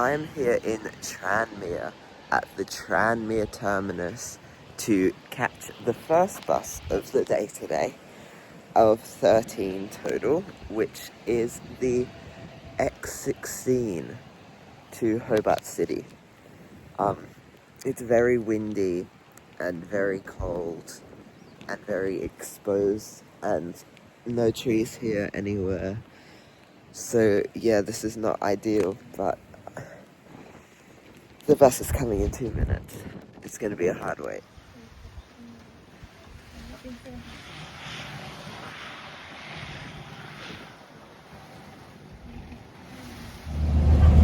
I am here in Tranmere at the Tranmere terminus to catch the first bus of the day today, of 13 total, which is the X16 to Hobart City. It's very windy and very cold and very exposed and no trees here anywhere. So yeah, this is not ideal, but the bus is coming in 2 minutes. It's going to be a hard wait.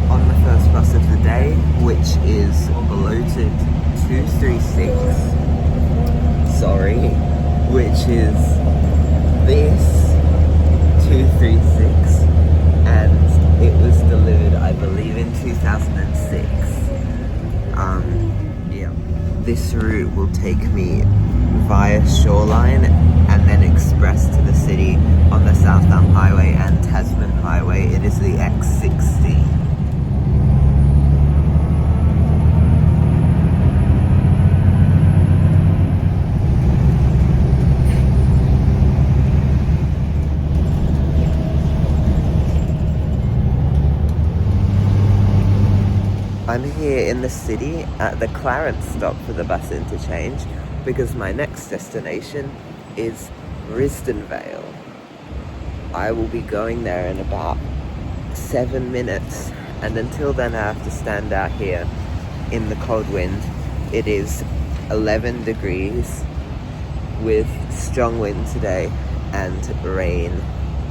On the first bus of the day, which is bloated 236, which is this 236, and it was delivered, I believe, in 2006. Yeah. This route will take me via Shoreline and then express to the city on the Southbound Highway and Tasman Highway. It is the X16. I'm here in the city at the Clarence stop for the bus interchange because my next destination is Risdon Vale. I will be going there in about 7 minutes, and until then I have to stand out here in the cold wind. It is 11 degrees with strong wind today and rain,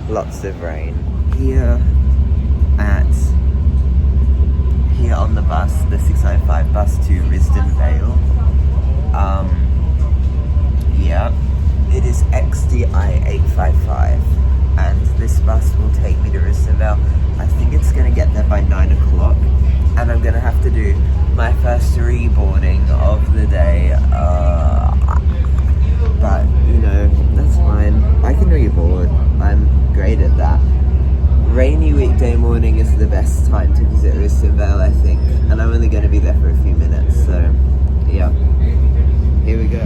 lots of rain. Here on the bus, the 605 bus to Risdon Vale. Yeah, it is XDI 855, and this bus will take me to Risdon Vale. I think it's going to get there by 9 o'clock, and I'm going to have to do my first reboarding of the day. But, you know, that's fine. I can reboard. I'm great at that. Rainy weekday morning is the best time to visit Risdon Vale, I think, and I'm only going to be there for a few minutes, so yeah, here we go.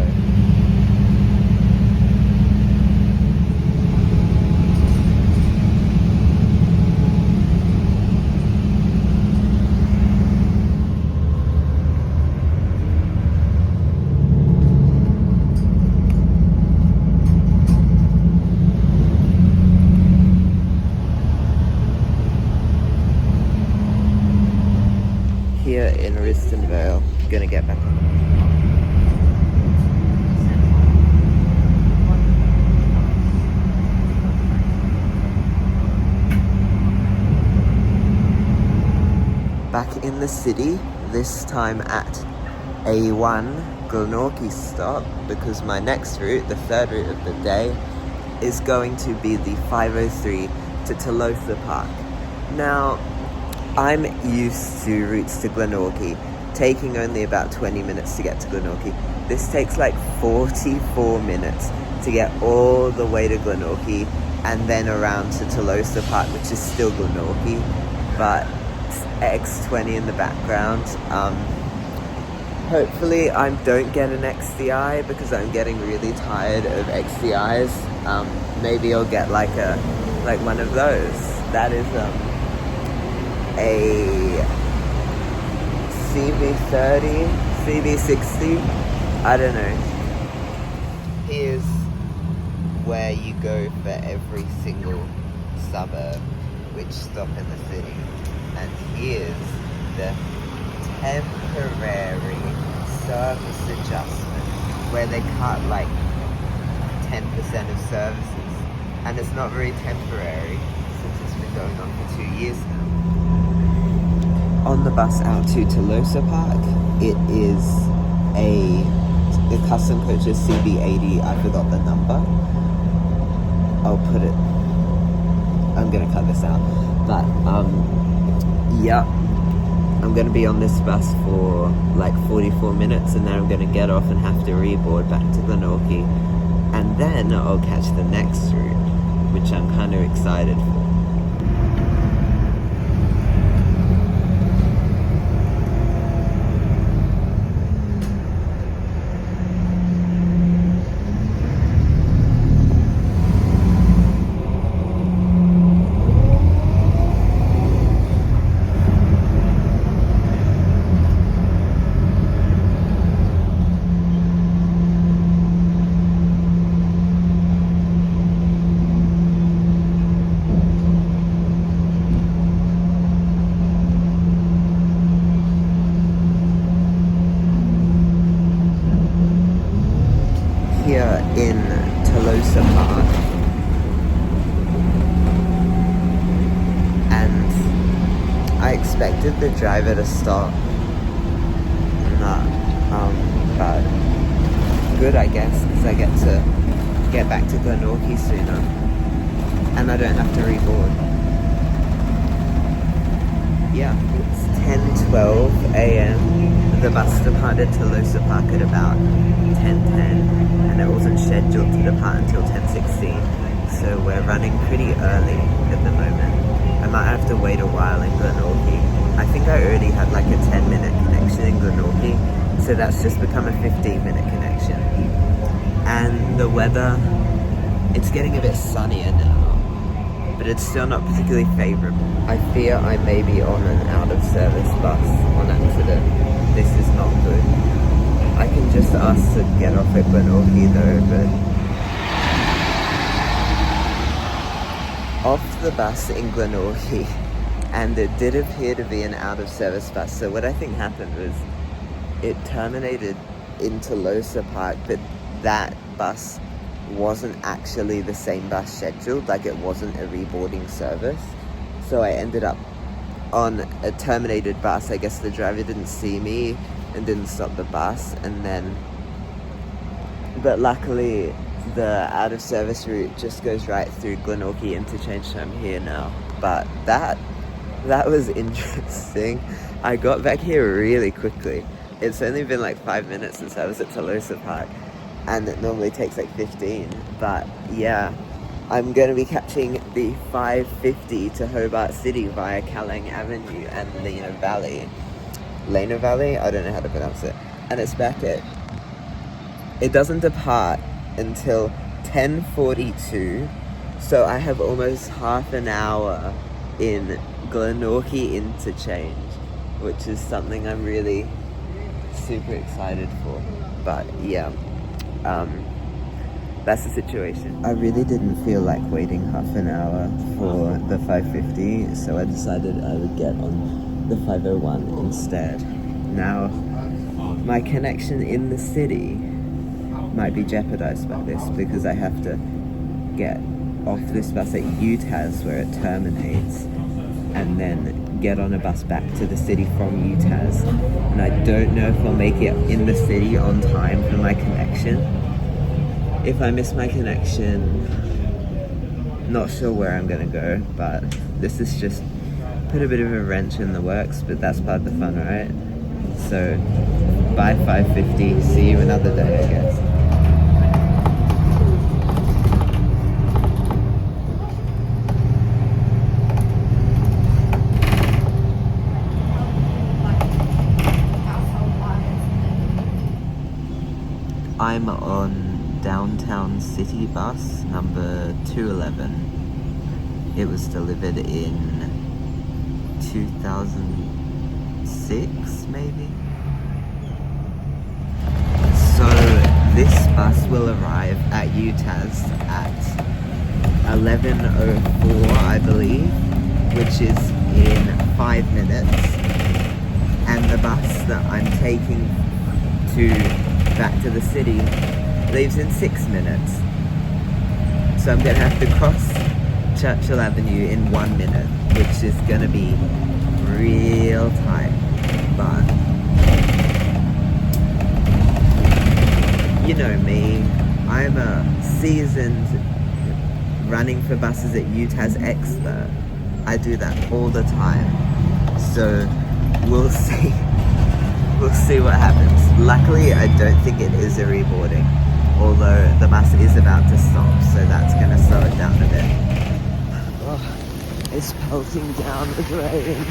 Here in Risdon Vale, gonna get back on. Back in the city, this time at A1 Glenorchy stop, because my next route, the third route of the day, is going to be the 503 to Tolosa Park. Now, I'm used to routes to Glenorchy taking only about 20 minutes to get to Glenorchy. This takes like 44 minutes to get all the way to Glenorchy and then around to Tolosa Park, which is still Glenorchy, but X20 in the background. Hopefully I don't get an XDI because I'm getting really tired of XDIs. Maybe I'll get like one of those. That is a CV30, CV60, I don't know. Here's where you go for every single suburb, which stop in the city. And here's the temporary service adjustment, where they cut like 10% of services. And it's not very temporary, since it's been going on for 2 years now. On the bus out to Tolosa Park, it is a custom coaches CB80. I forgot the number. I'll put it. I'm gonna cut this out. But yeah, I'm gonna be on this bus for like 44 minutes, and then I'm gonna get off and have to reboard back to Glenorchy, and then I'll catch the next route, which I'm kind of excited for. expected the driver to stop. Nah, but good, I guess, because I get to get back to Glenorchy sooner, and I don't have to reboard. Yeah, it's 10:12 a.m. The bus departed to Losa Park at about 10:10, and it wasn't scheduled to depart until 10:16. So we're running pretty early at the moment. I might have to wait a while in Glenorchy. I think I already had like a 10-minute connection in Glenorchy, so that's just become a 15-minute connection. And the weather, it's getting a bit sunnier now, but it's still not particularly favourable. I fear I may be on an out-of-service bus on accident. This is not good. I can just ask to get off at Glenorchy though, but off the bus in Glenorchy, and it did appear to be an out-of-service bus. So what I think happened was it terminated into Losa Park, but that bus wasn't actually the same bus scheduled, like it wasn't a reboarding service. So I ended up on a terminated bus. I guess the driver didn't see me and didn't stop the bus, and then, but luckily the out of service route just goes right through Glenorchy interchange, so I'm here now. But that was interesting. I got back here really quickly. It's only been like 5 minutes since I was at Losa Park, and it normally takes like 15. But yeah, I'm going to be catching the 5:50 to Hobart City via Kallang Avenue and Lena Valley. Lena Valley? I don't know how to pronounce it. And it's back at, it doesn't depart until 10:42, so I have almost half an hour in Glenorchy interchange, which is something I'm really super excited for. But yeah, that's the situation. I really didn't feel like waiting half an hour for the 5:50, so I decided I would get on the 5:01 instead. Now, my connection in the city might be jeopardized by this, because I have to get off this bus at UTAS where it terminates, and then get on a bus back to the city from UTAS, and I don't know if I'll make it in the city on time for my connection. If I miss my connection, not sure where I'm gonna go, but this is just put a bit of a wrench in the works, but that's part of the fun, right? So, bye 5:50, see you another day, I guess. I'm on Downtown City bus number 211. It was delivered in 2006 maybe. So this bus will arrive at UTAS at 11:04, I believe, which is in 5 minutes, and the bus that I'm taking back to the city leaves in 6 minutes. So I'm gonna have to cross Churchill Avenue in 1 minute, which is gonna be real tight. But you know me, I'm a seasoned running for buses at UTAS expert. I do that all the time. So we'll see. We'll see what happens. Luckily, I don't think it is a reboarding, although the bus is about to stop, so that's going to slow it down a bit. Oh, it's pelting down with rain.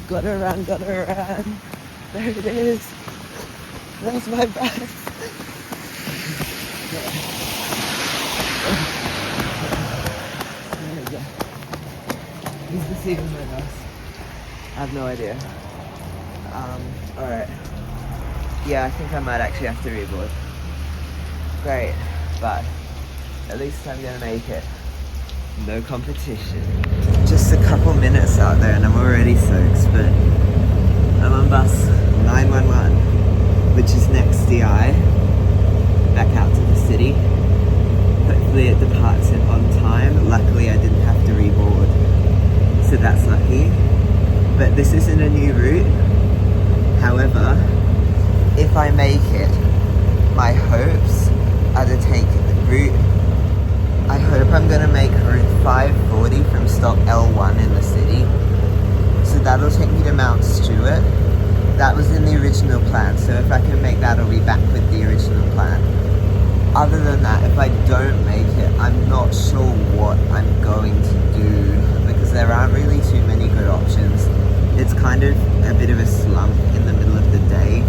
Gotta run, gotta run. There it is. That's my bus. There we go. Is this even my bus? I have no idea. Alright. Yeah, I think I might actually have to reboard. Great, but at least I'm gonna make it. No competition. Just a couple minutes out there and I'm already soaked, but I'm on but this isn't a new route. However, if I make it, my hopes are to take the route. I hope I'm going to make Route 540 from stop L1 in the city. So that'll take me to Mount Stewart. That was in the original plan, so if I can make that, I'll be back with the original plan. Other than that, if I don't make it, I'm not sure what I'm going to do, because there aren't really too many good options. It's kind of a bit of a slump in the middle of the day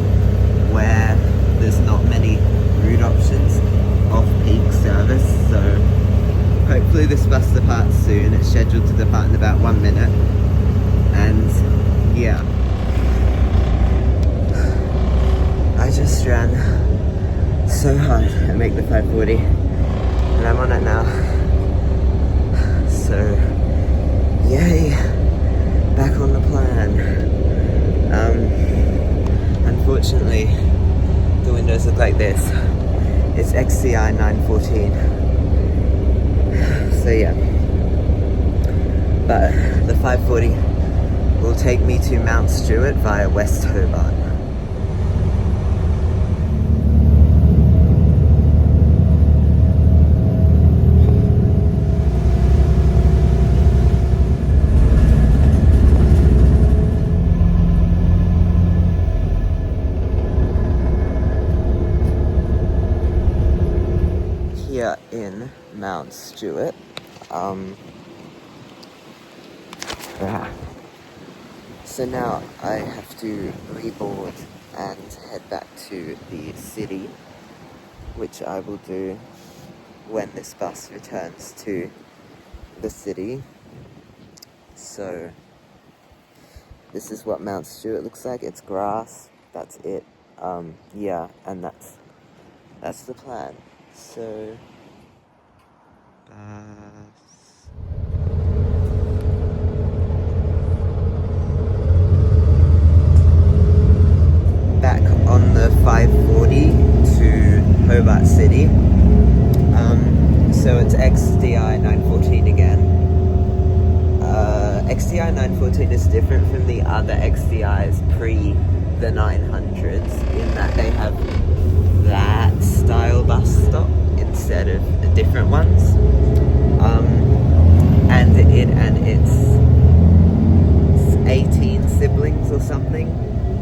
where there's not many route options off-peak service, so hopefully this bus departs soon. It's scheduled to depart in about 1 minute, and yeah. I just ran so hard to make the 540, and I'm on it now. So, yay, back on the plan. Unfortunately, the windows look like this. It's XCI 914. So yeah, but the 540 will take me to Mount Stewart via West Hobart. Here in Mount Stewart, so now I have to reboard and head back to the city, which I will do when this bus returns to the city. So this is what Mount Stewart looks like. It's grass, that's it. Yeah, and that's the plan. So back on the 540 to Hobart City. So it's XDI 914 again. XDI 914 is different from the other XDIs pre the 900s in that they have that style bus stop instead of the different ones. And it and its 18 siblings or something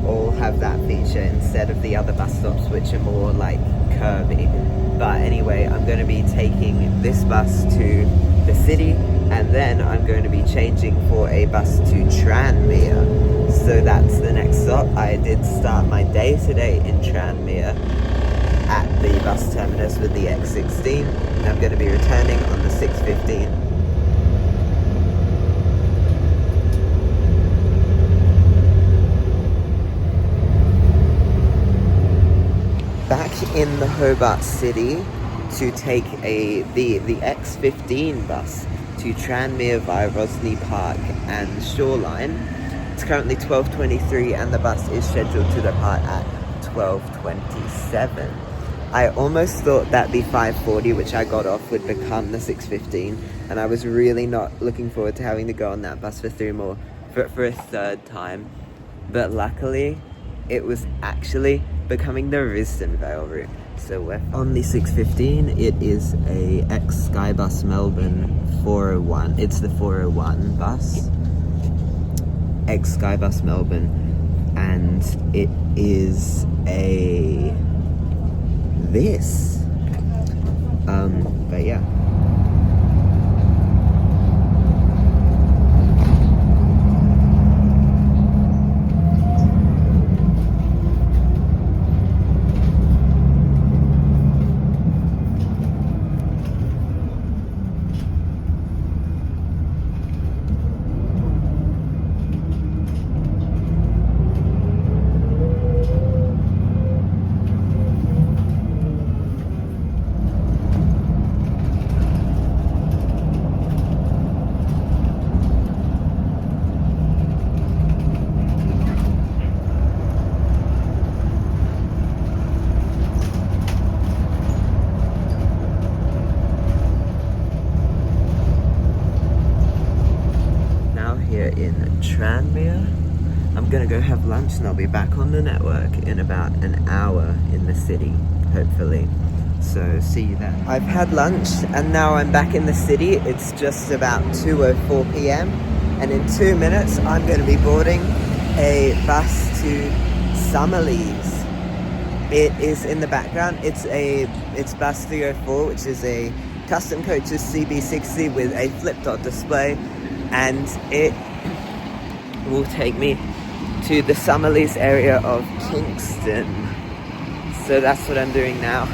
all have that feature instead of the other bus stops, which are more like curvy. But anyway, I'm going to be taking this bus to the city, and then I'm going to be changing for a bus to Tranmere. So that's the next stop. I did start my day today in Tranmere at the bus terminus with the X16, and I'm going to be returning on the 6:15. Back in the Hobart City to take the X15 bus to Tranmere via Rosny Park and Shoreline. It's currently 12:23 and the bus is scheduled to depart at 12:27. I almost thought that the 540, which I got off, would become the 6:15, and I was really not looking forward to having to go on that bus for a third time. But luckily, it was actually becoming the Risdon Vale route. So we're on the 6:15. It is a ex-Skybus Melbourne 401. It's the 401 bus. Ex-Skybus Melbourne. And it is this. But yeah. Tranmere. I'm gonna go have lunch and I'll be back on the network in about an hour in the city, hopefully. So see you then. I've had lunch and now I'm back in the city. It's just about 2:04 p.m. and in 2 minutes I'm going to be boarding a bus to Summerlees. It is in the background. It's bus 304, which is a custom coaches CB60 with a flip-top display, and it will take me to the Summerlees area of Kingston. So that's what I'm doing now.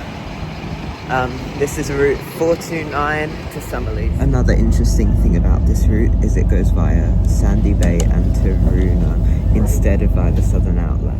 This is route 429 to Summerlees. Another interesting thing about this route is it goes via Sandy Bay and Taroona instead of via the Southern Outlet.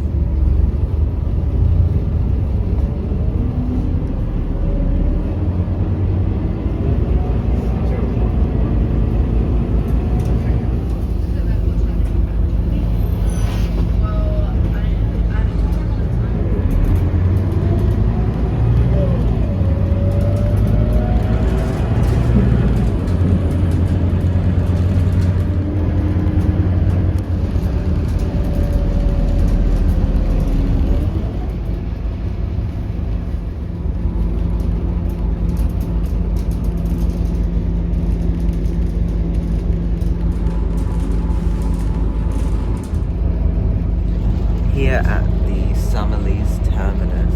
Here at the Summerlees terminus,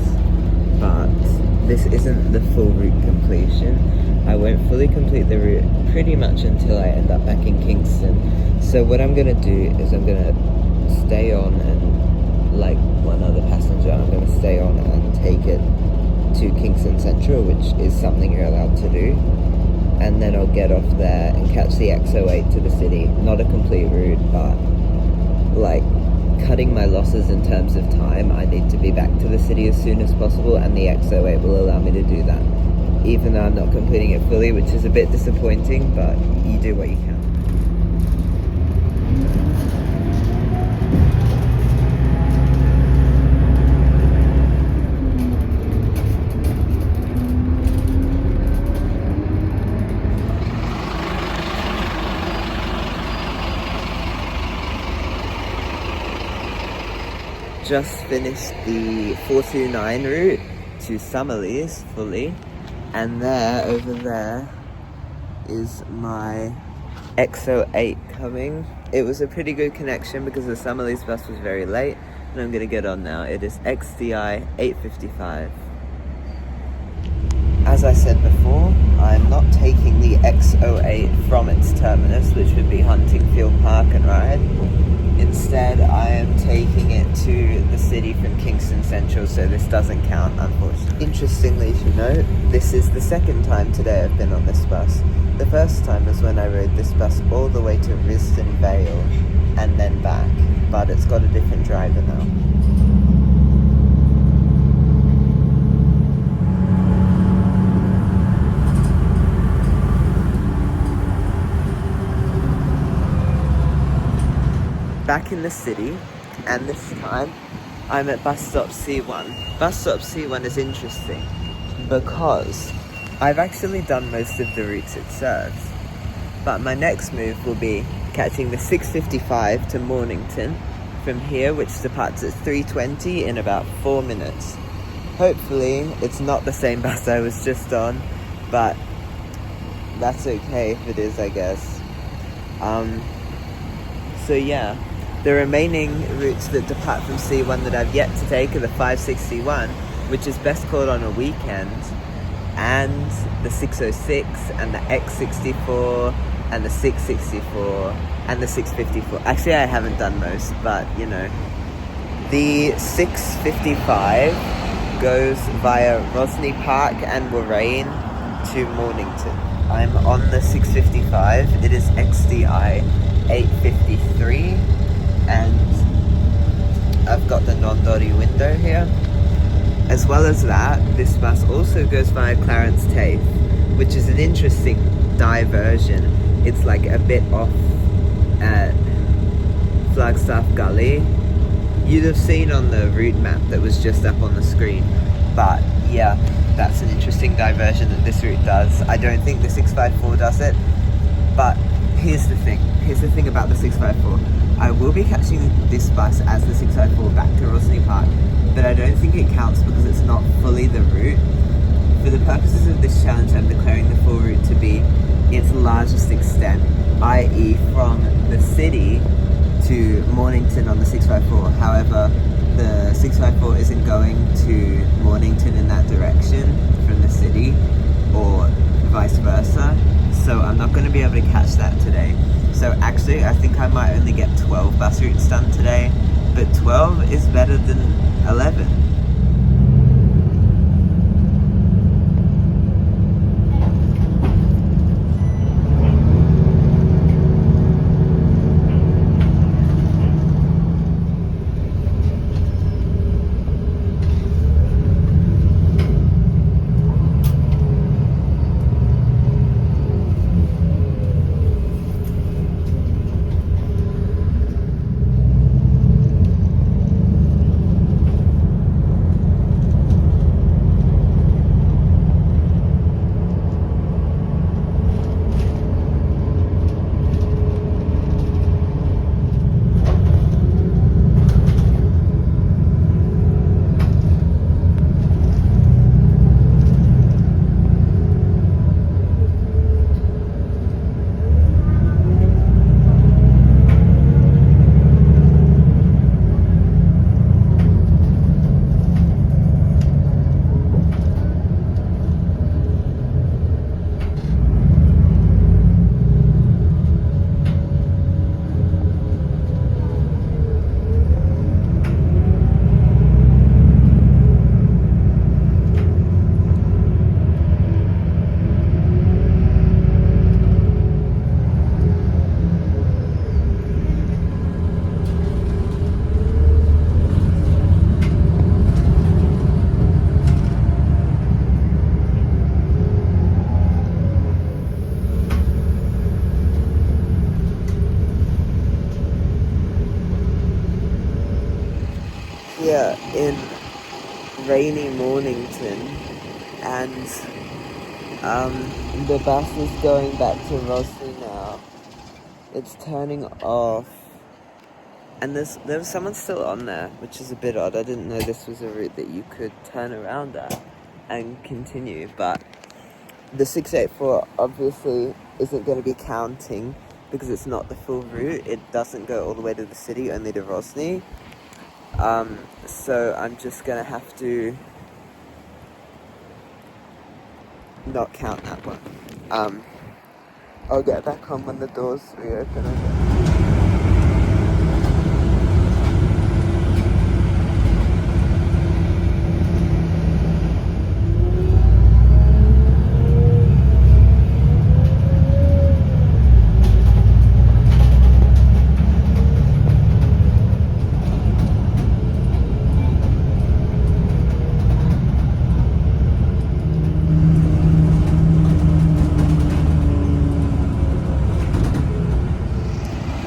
but this isn't the full route completion. I won't fully complete the route pretty much until I end up back in Kingston. So what I'm gonna do is I'm gonna stay on and, like one other passenger, I'm gonna stay on and take it to Kingston Central, which is something you're allowed to do. And then I'll get off there and catch the X08 to the city. Not a complete route, but like cutting my losses in terms of time. I need to be back to the city as soon as possible, and the X08 will allow me to do that. Even though I'm not completing it fully, which is a bit disappointing, but you do what you can. Just finished the 429 route to Summerlees fully, and over there is my X08 coming. It was a pretty good connection because the Summerlees bus was very late, and I'm gonna get on now. It is XDI 855. As I said before, I'm not taking the X08 from its terminus, which would be Huntingfield Park and Ride. Instead, I am taking it to the city from Kingston Central, so this doesn't count, unfortunately. Interestingly to note, this is the second time today I've been on this bus. The first time was when I rode this bus all the way to Risdon Vale and then back, but it's got a different driver now. Back in the city, and this time I'm at bus stop C1. Bus stop C1 is interesting because I've actually done most of the routes it serves, but my next move will be catching the 6:55 to Mornington from here, which departs at 3:20 in about 4 minutes. Hopefully it's not the same bus I was just on, but that's okay if it is, I guess. So yeah. The remaining routes that depart from C1 that I've yet to take are the 561, which is best caught on a weekend, and the 606, and the X64, and the 664, and the 654. Actually, I haven't done most, but you know. The 655 goes via Rosny Park and Warrain to Mornington. I'm on the 655. It is XDI 853. And I've got the non-dotty window here. As well as that, this bus also goes via Clarence Tafe, which is an interesting diversion. It's like a bit off at Flagstaff Gully. You'd have seen on the route map that was just up on the screen. But yeah, that's an interesting diversion that this route does. I don't think the 654 does it, but here's the thing about the 654. I will be catching this bus as the 604 back to Rosny Park, but I don't think it counts because it's not fully the route. For the purposes of this challenge, I'm declaring the full route to be its largest extent, i.e. from the city to Mornington on the 654. However, the 654 isn't going to Mornington in that direction from the city, or vice versa, so I'm not going to be able to catch that today. So actually, I think I might only get 12 bus routes done today, but 12 is better than 11. Here in rainy Mornington, and the bus is going back to Rossley now. It's turning off, and there was someone still on there, which is a bit odd. I didn't know this was a route that you could turn around at and continue, but the 684 obviously isn't going to be counting because it's not the full route. It doesn't go all the way to the city, only to Rosny. So I'm just gonna have to not count that one. I'll get back on when the doors reopen again.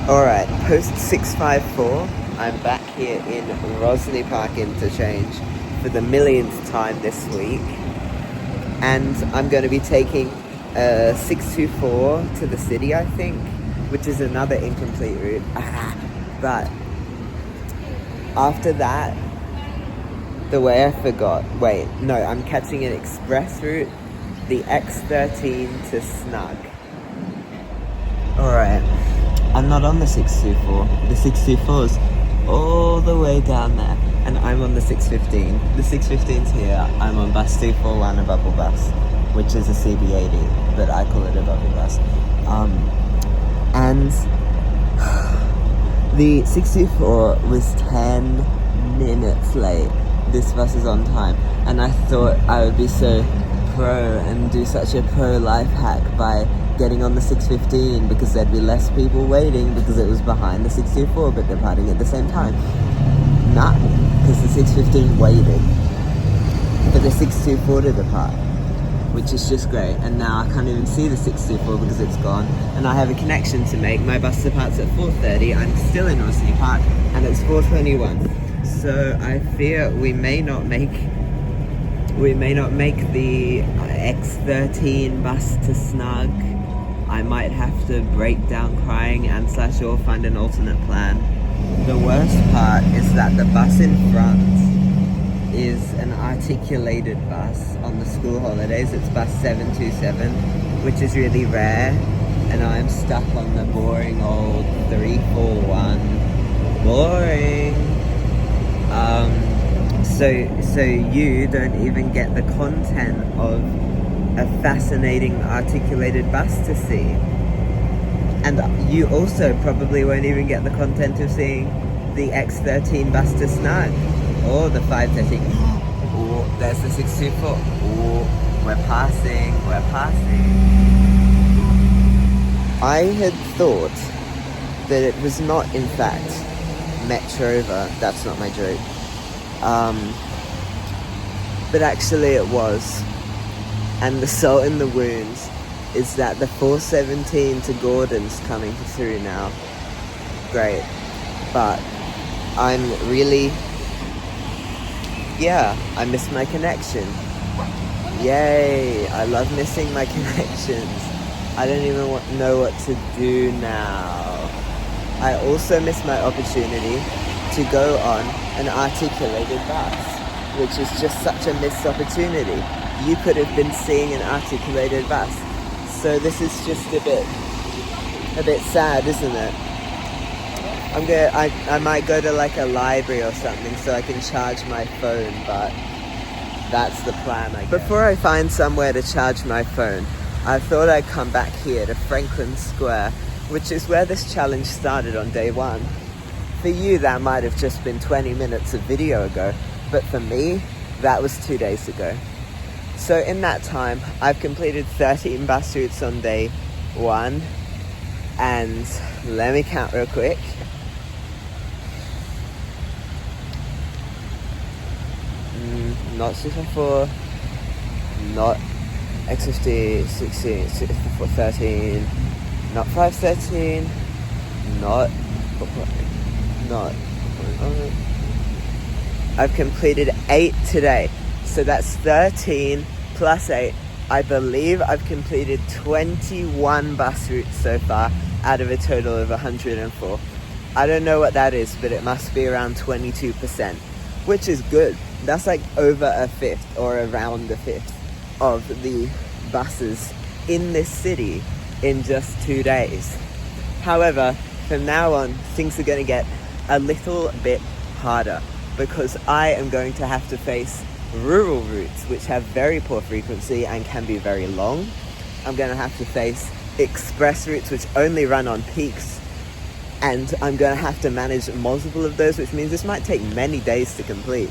Alright, post 654, I'm back here in Rosny Park Interchange for the millionth time this week, and I'm going to be taking 624 to the city, I think, which is another incomplete route, but after that, I'm catching an express route, the X13 to Snug. Alright. I'm not on the 624. The 624's all the way down there, and I'm on the 615. The 615's here. I'm on bus 241, a bubble bus, which is a CB80, but I call it a bubble bus. And the 624 was 10 minutes late. This bus is on time, and I thought I would be so pro and do such a pro life hack by getting on the 615 because there'd be less people waiting because it was behind the 624 but departing at the same time. Nah, because the 615 waited for the 624 to depart, which is just great. And now I can't even see the 624 because it's gone, and I have a connection to make. My bus departs at 4:30. I'm still in Rosny Park and it's 4:21, so I fear we may not make the X13 bus to Snug. I might have to break down crying and / or find an alternate plan. The worst part is that the bus in front is an articulated bus on the school holidays. It's bus 727, which is really rare, and I'm stuck on the boring old 341. Boring. So you don't even get the content of a fascinating articulated bus to see. And you also probably won't even get the content of seeing the X13 bus to Snug, or the 513. Oh, there's the 624. Oh, we're passing. I had thought that it was not, in fact, Metrova. That's not my joke. But actually it was. And the salt in the wounds is that the 417 to Gordon's coming through now. Great. But I'm really... yeah, I miss my connection. Yay, I love missing my connections. I don't even know what to do now. I also miss my opportunity to go on an articulated bus, which is just such a missed opportunity. You could have been seeing an articulated bus. So this is just a bit sad, isn't it? I might go to like a library or something so I can charge my phone, but that's the plan, I guess. Before I find somewhere to charge my phone, I thought I'd come back here to Franklin Square, which is where this challenge started on day 1. For you, that might have just been 20 minutes of video ago, but for me, that was 2 days ago. So in that time, I've completed 13 bus routes on day 1, and let me count real quick. Not 654, not X50, 16, 64, 13, not 513, not. I've completed 8 today, so that's 13 plus 8. I believe I've completed 21 bus routes so far out of a total of 104. I don't know what that is, but it must be around 22%, which is good. That's like over a fifth, or around a fifth, of the buses in this city in just 2 days. However, from now on, things are going to get a little bit harder, because I am going to have to face rural routes, which have very poor frequency and can be very long. I'm going to have to face express routes, which only run on peaks, and I'm going to have to manage multiple of those, which means this might take many days to complete.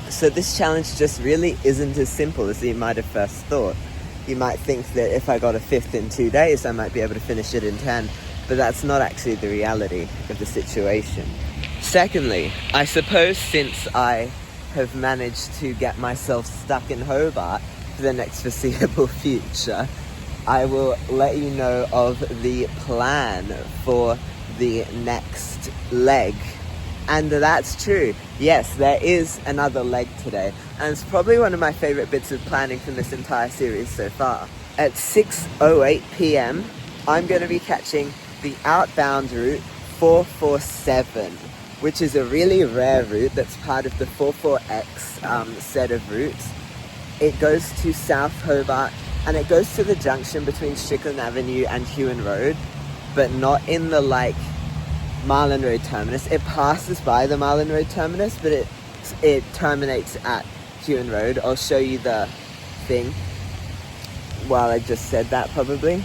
So this challenge just really isn't as simple as you might have first thought. You might think that if I got a fifth in 2 days, I might be able to finish it in 10, but that's not actually the reality of the situation. Secondly, I suppose since I have managed to get myself stuck in Hobart for the next foreseeable future, I will let you know of the plan for the next leg. And that's true. Yes, there is another leg today, and it's probably one of my favorite bits of planning from this entire series so far. At 6:08 p.m, I'm going to be catching the outbound route 447, which is a really rare route that's part of the 44X set of routes. It goes to South Hobart, and it goes to the junction between Strickland Avenue and Hewen Road, but not in the Marlin Road terminus. It passes by the Marlin Road terminus, but it terminates at Hewen Road. I'll show you the thing while I just said that, probably.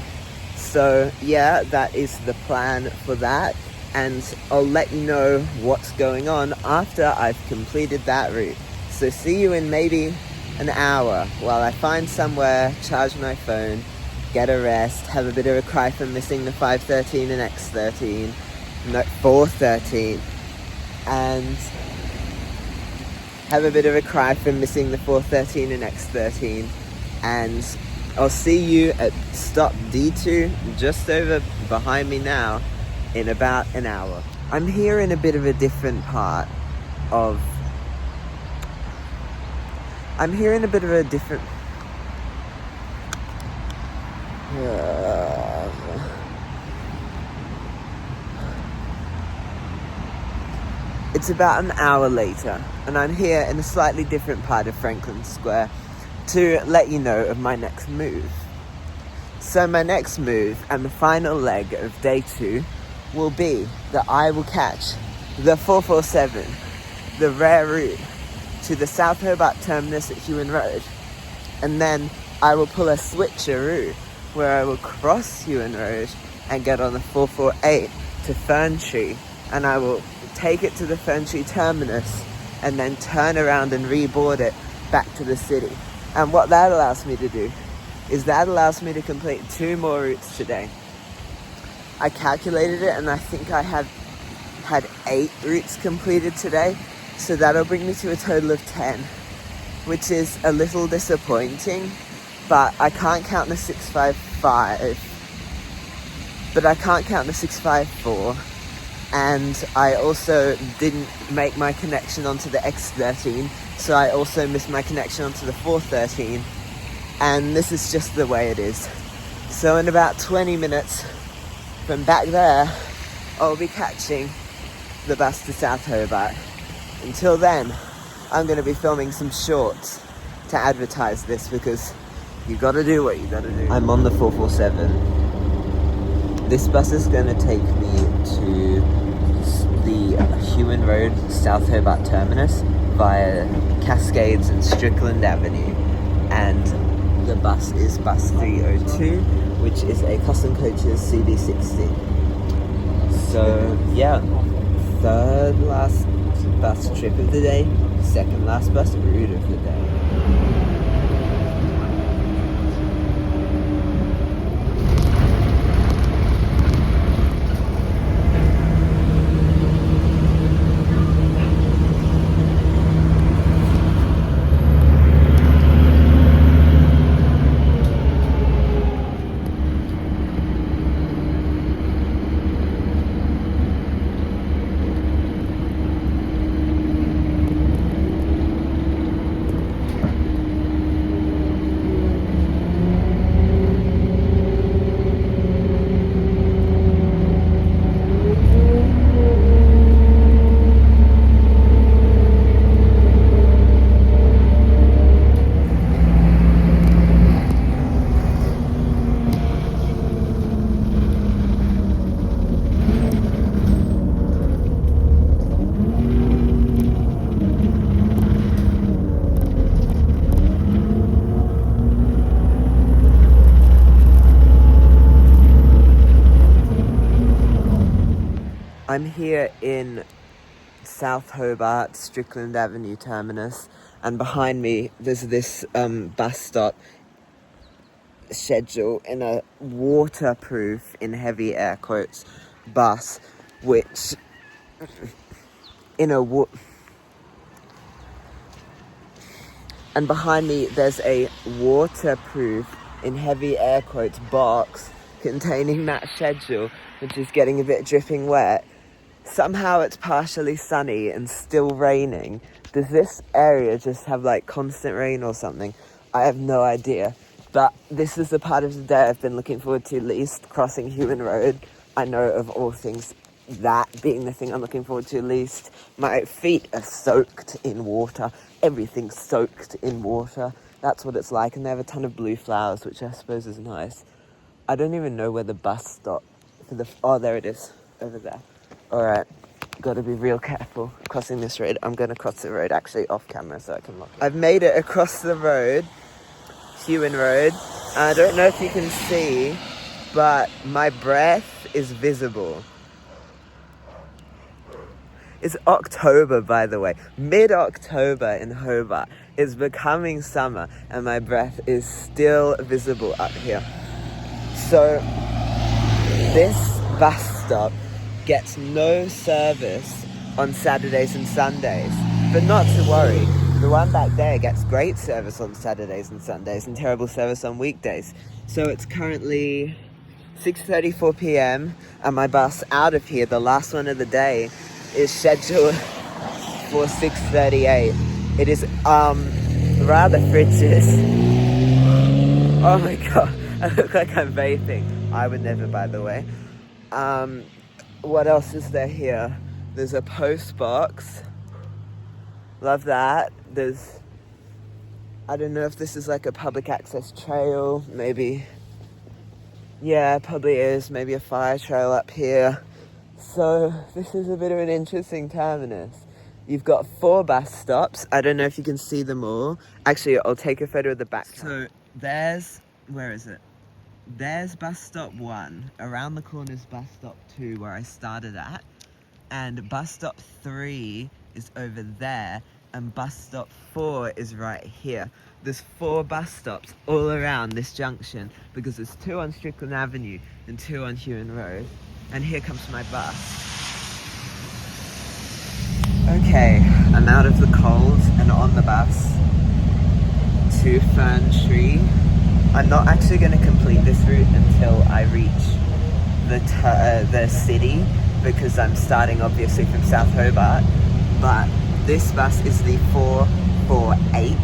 So yeah, that is the plan for that, and I'll let you know what's going on after I've completed that route. So see you in maybe an hour while I find somewhere, charge my phone, get a rest, have a bit of a cry for missing the 513 and X13, no, 413, and have a bit of a cry for missing the 413 and X13, and I'll see you at stop D2, just over behind me now, in about an hour. I'm here in a bit of a different part of... It's about an hour later, and I'm here in a slightly different part of Franklin Square to let you know of my next move. So my next move and the final leg of day 2 will be that I will catch the 447, the rare route, to the South Hobart terminus at Hewen Road, and then I will pull a switcheroo where I will cross Hewen Road and get on the 448 to Ferntree, and I will take it to the Ferntree terminus and then turn around and reboard it back to the city. And what that allows me to do is that allows me to complete 2 more routes today. I calculated it and I think I have had 8 routes completed today, so that'll bring me to a total of 10, which is a little disappointing, but I can't count the 655, but I can't count the 654, and I also didn't make my connection onto the X13, so I also missed my connection onto the 413, and this is just the way it is. So in about 20 minutes from back there, I'll be catching the bus to South Hobart. Until then, I'm going to be filming some shorts to advertise this, because you got to do what you got to do. I'm on the 447. This bus is going to take me to the Hewen Road South Hobart terminus via Cascades and Strickland Avenue, and the bus is bus 302, which is a Custom Coaches CB60. So yeah, third last bus trip of the day, second last bus route of the day. I'm here in South Hobart, Strickland Avenue terminus, and behind me there's this bus stop schedule in a waterproof, in heavy air quotes, bus, which and behind me there's a waterproof, in heavy air quotes, box containing that schedule, which is getting a bit dripping wet. Somehow it's partially sunny and still raining. Does this area just have like constant rain or something? I have no idea. But this is the part of the day I've been looking forward to least, crossing Hewen Road. I know, of all things, that being the thing I'm looking forward to least. My feet are soaked in water. Everything's soaked in water. That's what it's like. And they have a ton of blue flowers, which I suppose is nice. I don't even know where the bus stop for the... Oh, there it is. Over there. Alright, gotta be real careful crossing this road. I'm gonna cross the road actually off camera so I can lock it. I've made it across the road, Hewen Road. I don't know if you can see, but my breath is visible. It's October, by the way. Mid-October in Hobart. It's becoming summer and my breath is still visible up here. So, this bus stop gets no service on Saturdays and Sundays, but not to worry, the one back there gets great service on Saturdays and Sundays and terrible service on weekdays. So it's currently 6:34 p.m. and my bus out of here, the last one of the day, is scheduled for 6:38. It is rather frigid. Oh my god, I look like I'm vaping. I would never, by the way. What else is there here? There's a post box. Love that. There's, I don't know if this is like a public access trail, maybe. Yeah, probably is. Maybe a fire trail up here. So this is a bit of an interesting terminus. You've got 4 bus stops. I don't know if you can see them all. Actually, I'll take a photo of the back. So there's, where is it? There's bus stop 1. Around the corner is bus stop 2, where I started at. And bus stop 3 is over there. And bus stop 4 is right here. There's 4 bus stops all around this junction because there's 2 on Strickland Avenue and 2 on Huon Road. And here comes my bus. Okay, I'm out of the cold and on the bus to Fern Tree. I'm not actually going to complete this route until I reach the city because I'm starting obviously from South Hobart. But this bus is the 448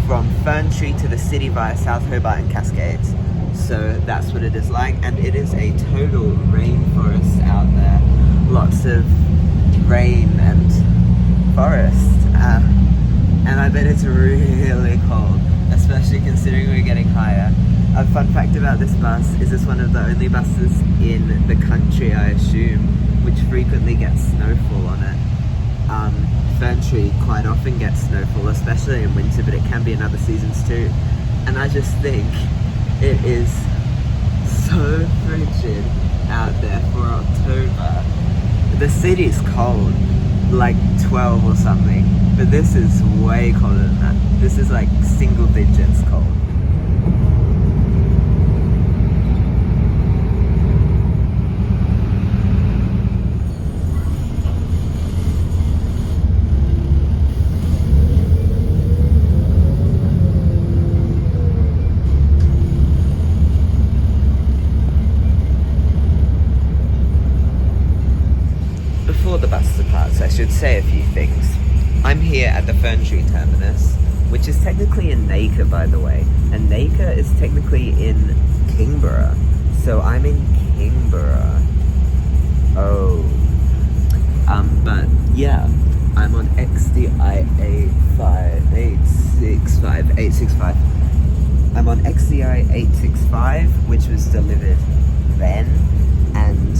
from Fern Tree to the city via South Hobart and Cascades. So that's what it is like, and it is a total rainforest out there. Lots of rain and forest, and I bet it's really cold, especially considering we're getting higher. A fun fact about this bus is it's one of the only buses in the country, I assume, which frequently gets snowfall on it. Fern Tree quite often gets snowfall, especially in winter, but it can be in other seasons too. And I just think it is so frigid out there for October. The city's cold, like 12 or something, but this is way colder than that. This is like single digits cold. Before the bus departs, I should say a few things. I'm here at the Fern Tree terminus, which is technically in Nacre, by the way, and Nacre is technically in Kingborough, so I'm in Kingborough. Oh. But yeah, I'm on XDI 865. I'm on XDI 865, which was delivered then, and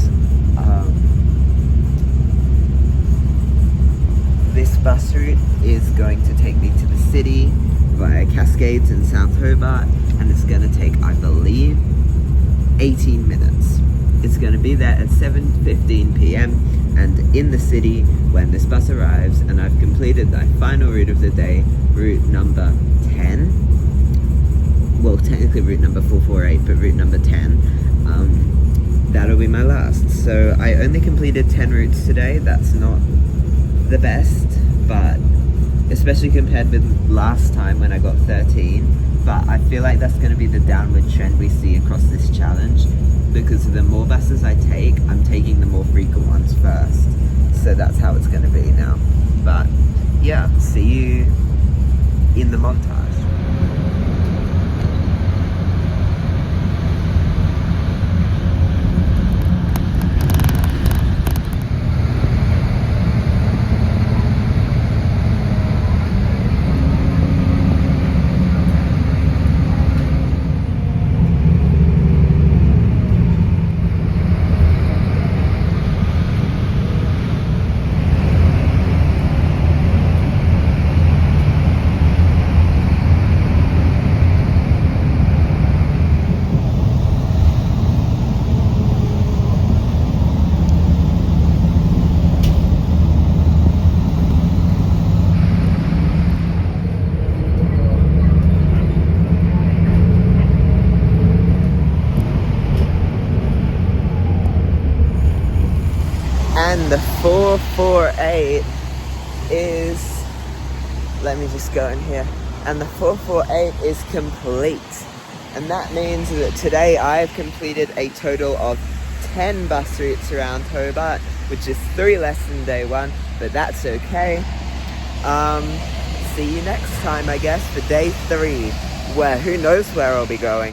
this bus route is going to take me to the city via Cascades and South Hobart, and it's going to take, I believe, 18 minutes. It's going to be there at 7:15 p.m. and in the city when this bus arrives, and I've completed my final route of the day, route number 10. Well, technically route number 448, but route number 10. That'll be my last. So I only completed 10 routes today. That's not the best, but especially compared with last time when I got 13, but I feel like that's going to be the downward trend we see across this challenge, because the more buses I take, I'm taking the more frequent ones first, so that's how it's going to be now. But yeah, see you in the montage. And the 448 is, let me just go in here, and the 448 is complete. And that means that today I have completed a total of 10 bus routes around Hobart, which is 3 less than day 1, but that's okay. See you next time, I guess, for day 3, where who knows where I'll be going.